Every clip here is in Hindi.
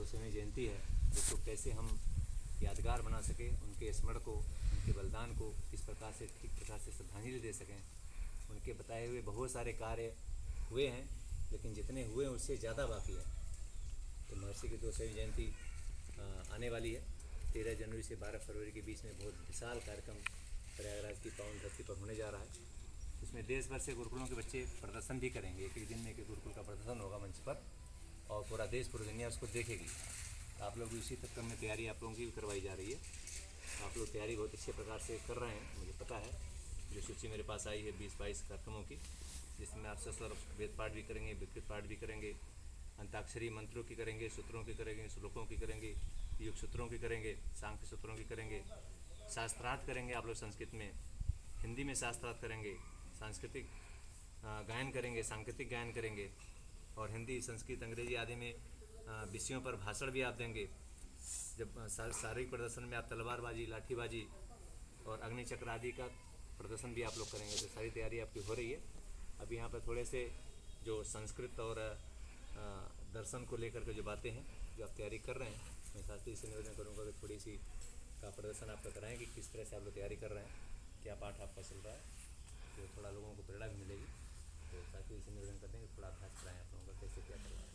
200वीं जयंती है, उसको कैसे हम यादगार बना सकें, उनके स्मरण को, उनके बलिदान को किस प्रकार से ठीक प्रकार से श्रद्धांजलि दे सकें। उनके बताए हुए बहुत सारे कार्य हुए हैं, लेकिन जितने हुए हैं उससे ज़्यादा बाकी है। तो महर्षि की 200वीं जयंती आने वाली है। 13 जनवरी से 12 फरवरी के बीच में बहुत विशाल कार्यक्रम प्रयागराज की पावन धरती पर होने जा रहा है। इसमें देश भर से गुरुकुलों के बच्चे प्रदर्शन भी करेंगे। एक एक दिन में एक गुरुकुल का प्रदर्शन होगा मंच पर, और पूरा देश पूरी दुनिया उसको देखेगी। आप लोग भी उसी तक में तैयारी आप लोगों की भी करवाई जा रही है। आप लोग तैयारी बहुत अच्छे प्रकार से कर रहे हैं, मुझे पता है। जो सूची मेरे पास आई है 20-22 कार्यक्रमों की, जिसमें आप सस्वर वेद पाठ भी करेंगे, विकृत पाठ भी करेंगे, अंताक्षरी मंत्रों की करेंगे, सूत्रों की करेंगे, श्लोकों की करेंगे, युग सूत्रों की करेंगे, सांख्य सूत्रों की करेंगे, शास्त्रार्थ करेंगे आप लोग संस्कृत में, हिंदी में शास्त्रार्थ करेंगे, सांस्कृतिक गायन करेंगे, सांकेतिक गायन करेंगे, और हिंदी, संस्कृत, अंग्रेजी आदि में विषयों पर भाषण भी आप देंगे। जब शारीरिक प्रदर्शन में आप तलवारबाजी, लाठीबाजी और अग्निचक्र आदि का प्रदर्शन भी आप लोग करेंगे। तो सारी तैयारी आपकी हो रही है। अब यहाँ पर थोड़े से जो संस्कृत और दर्शन को लेकर के जो बातें हैं, जो आप तैयारी कर रहे हैं, मैं शास्त्री से निवेदन करूँगा कि थोड़ी सी का प्रदर्शन आपका कराएं कि किस तरह से आप लोग तैयारी कर रहे हैं, क्या पाठ आपका चल रहा है, तो थोड़ा लोगों को प्रेरणा भी मिलेगी। तो शास्त्री से निवेदन करते हैं कि थोड़ा अभ्यास कराएं आप लोगों का, कैसे क्या कर रहा है।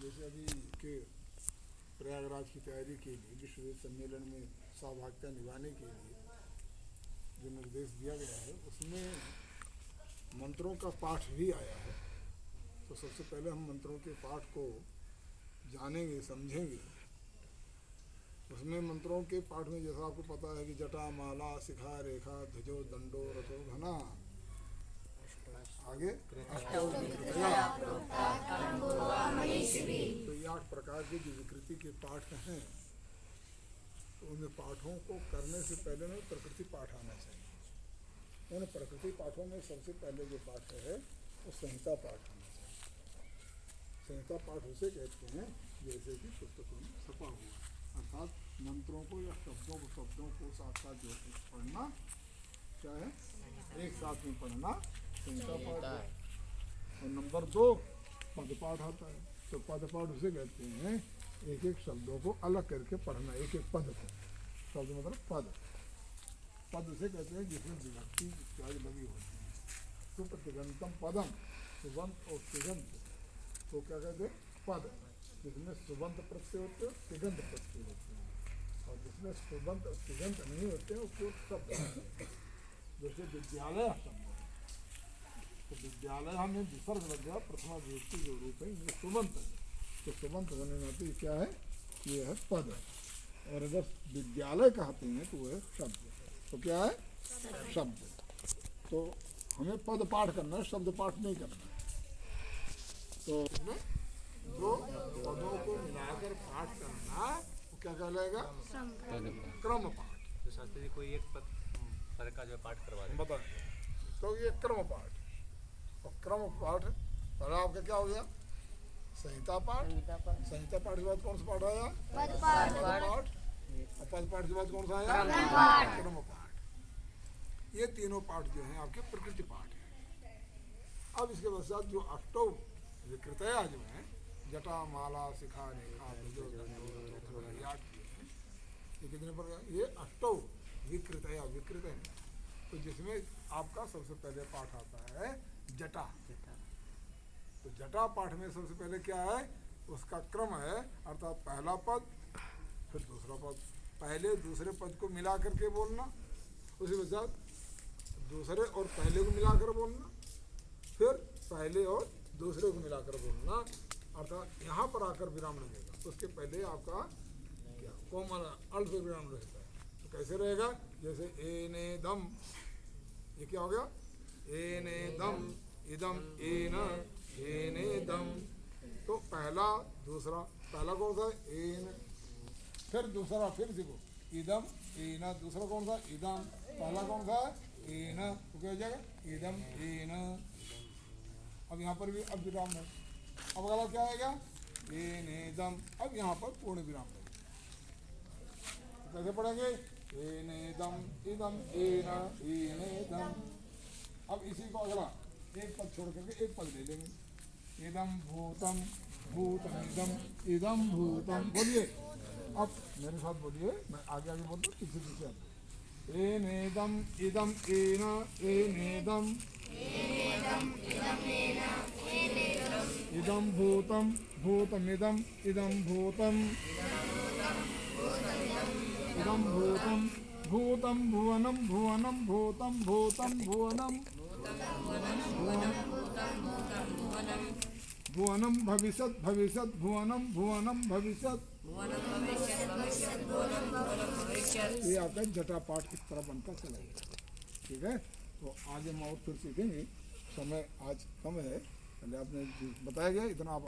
जैसे अभी के प्रयागराज की तैयारी के लिए विश्व वेद सम्मेलन में सहभागिता निभाने के लिए जो निर्देश दिया गया है, उसमें मंत्रों का पाठ भी आया है। तो सबसे पहले हम मंत्रों के पाठ को जानेंगे, समझेंगे। उसमें मंत्रों के पाठ में जैसा आपको पता है कि जटा, माला, शिखा, रेखा, ध्वजो, दंडो, रथो, घना, आगे तो ये 8 प्रकार के जो विकृति के पाठ हैं, तो उन पाठों को करने से पहले में प्रकृति पाठ आना चाहिए। उन प्रकृति पाठों में सबसे पहले जो पाठ है वो संहिता पाठ होना चाहिए। संहिता पाठ उसे कहते हैं जैसे कि पुस्तकों में छपा हुआ, अर्थात मंत्रों को या शब्दों को साथ साथ जो पढ़ना, क्या है, एक साथ में पढ़ना संहिता पाठ है। और नंबर 2 पद पाठ आता है। तो पद पाठ उसे कहते हैं एक एक शब्दों को अलग करके पढ़ना, एक एक पद को। शब्द मतलब पद। पद उसे कहते हैं जिसमें विभक्ति इत्यादि लगी होती है। सुप्रतिगंतम पदम, सुबंत और तिगंत, तो क्या कहते हैं, पद। जिसमें सुबंत प्रत्यय होते हैं, तिगंत प्रत्यय होते हैं, और जिसमें सुबंत और तिगंत नहीं होते हैं उसको शब्द होते हैं। जैसे विद्यालय शब्द है, तो विद्यालय हमें विसर्ग लग गया, प्रथमा विभक्ति जो रूप है ये सुबंत है। तो सुबंत होने में क्या है, ये है पद। और अगर विद्यालय कहते हैं तो वो है शब्द। तो क्या है, शब्द। तो हमें पद पाठ करना है, शब्द पाठ नहीं करना है। तो इसमें दो पदों को मिलाकर पाठ करना वो क्या कहलाएगा, क्रम पाठ। तो शास्त्री जी कोई एक पद का जो पाठ करवा दें, बता। तो ये क्रम पाठ, और क्रम पाठ पहला आपका क्या हो गया, संहिता पाठ। संहिता पाठ के बाद कौन सा पाठ आया, पद पाठ। और पद पाठ के बाद कौन सा आया, क्रम पाठ। ये तीनों पाठ जो हैं आपके प्रकृति पाठ है। अब इसके पश्चात जो अष्टौ विकृतया जो है, जटा, माला, शिखा, रेखा, ये कितने प्रकार, ये अष्टौ विकृतया, विकृत है। तो जिसमें आपका सबसे पहले पाठ आता है जटा। तो जटा पाठ में सबसे पहले क्या है, उसका क्रम है, अर्थात पहला पद फिर दूसरा पद, पहले दूसरे पद को मिला करके बोलना, उसी के साथ दूसरे और पहले को मिलाकर बोलना, फिर पहले और दूसरे को मिलाकर बोलना, अर्थात यहाँ पर आकर विराम लगेगा। उसके पहले आपका क्या कोमल अल्प विराम रहता है। तो कैसे रहेगा, जैसे एने दम, ये क्या हो गया, एने दम, इदम एन, एने दम। तो पहला दूसरा, पहला कौन सा, एन, फिर दूसरा, फिर देखो इदम एन, दूसरा कौन सा, इदम, पहला कौन सा, एन, तो क्या हो जाएगा, इदम एन। अब यहाँ पर भी अब विराम है। अब अगला क्या आएगा, एने दम, अब यहाँ पर पूर्ण विराम है। तो कैसे पढ़ेंगे, एने दम, इदम एन, एने दम। अब इसी को अगला एक पद छोड़ करके एक पद ले लेंगे, इदम भूतम भूतमिदम इदम भूतम। बोलिए अब मेरे साथ बोलिए, मैं आगे आगे बोलता हूँ, पीछे पीछे आप। एनेदम इदम एना एनेदम इदम भूतम भूतमिदम इदम भूतम इदम भूतम भूतम भुवनम भुवनम भूतम भूतम भुवनम भुवनम भविष्यत भविष्यत भुवनम भुवनम भविष्यत। ये आपका जटा पाठ इस तरह बनकर चलेगा। ठीक है, तो आगे हम और फिर सीखेंगे। समय आज कम है, पहले आपने बताया गया इतना आप